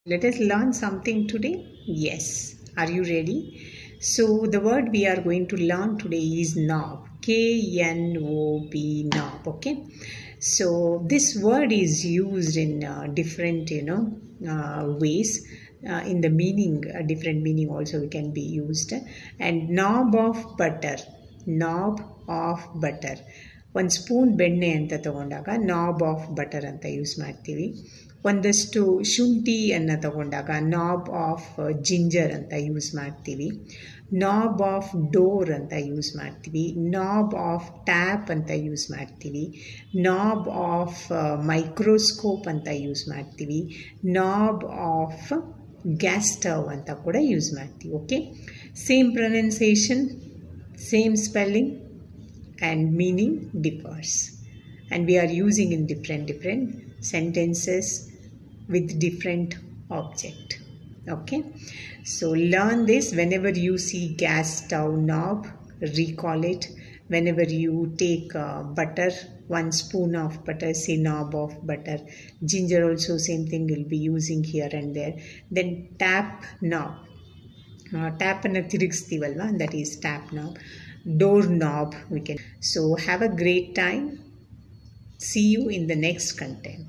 Let us learn something today. Yes. Are you ready? So, the word we are going to learn today is knob. K-N-O-B, knob. Okay. So, this word is used in different, ways. In the meaning, different meaning also can be used. And knob of butter. Knob of butter. ಒಂದು spoon ಬೆಣ್ಣೆ ಅಂತ ತಗೊಂಡಾಗ knob of butter ಅಂತ use ಮಾಡ್ತೀವಿ. ಒಂದಷ್ಟು ಶುಂಠಿಯನ್ನು ತಗೊಂಡಾಗ knob of ginger ಅಂತ use ಮಾಡ್ತೀವಿ. ನಾಬ್ ಆಫ್ ಡೋರ್ ಅಂತ ಯೂಸ್ ಮಾಡ್ತೀವಿ. ನಾಬ್ ಆಫ್ ಟ್ಯಾಪ್ ಅಂತ ಯೂಸ್ ಮಾಡ್ತೀವಿ. ನಾಬ್ ಆಫ್ ಮೈಕ್ರೋಸ್ಕೋಪ್ ಅಂತ ಯೂಸ್ ಮಾಡ್ತೀವಿ. ನಾಬ್ ಆಫ್ ಗ್ಯಾಸ್ ಸ್ಟವ್ ಅಂತ ಕೂಡ ಯೂಸ್ ಮಾಡ್ತೀವಿ. Okay, same pronunciation, same spelling and meaning differs, and we are using in different sentences with different object. Okay, so learn this. Whenever you see gas stove knob, recall it. Whenever you take butter, 1 spoon of butter, say knob of butter. Ginger also same thing, we'll be using here and there. Then tap knob, tap and tirigstivalva, that is tap knob. Door knob we can. So have a great time. See you in the next content.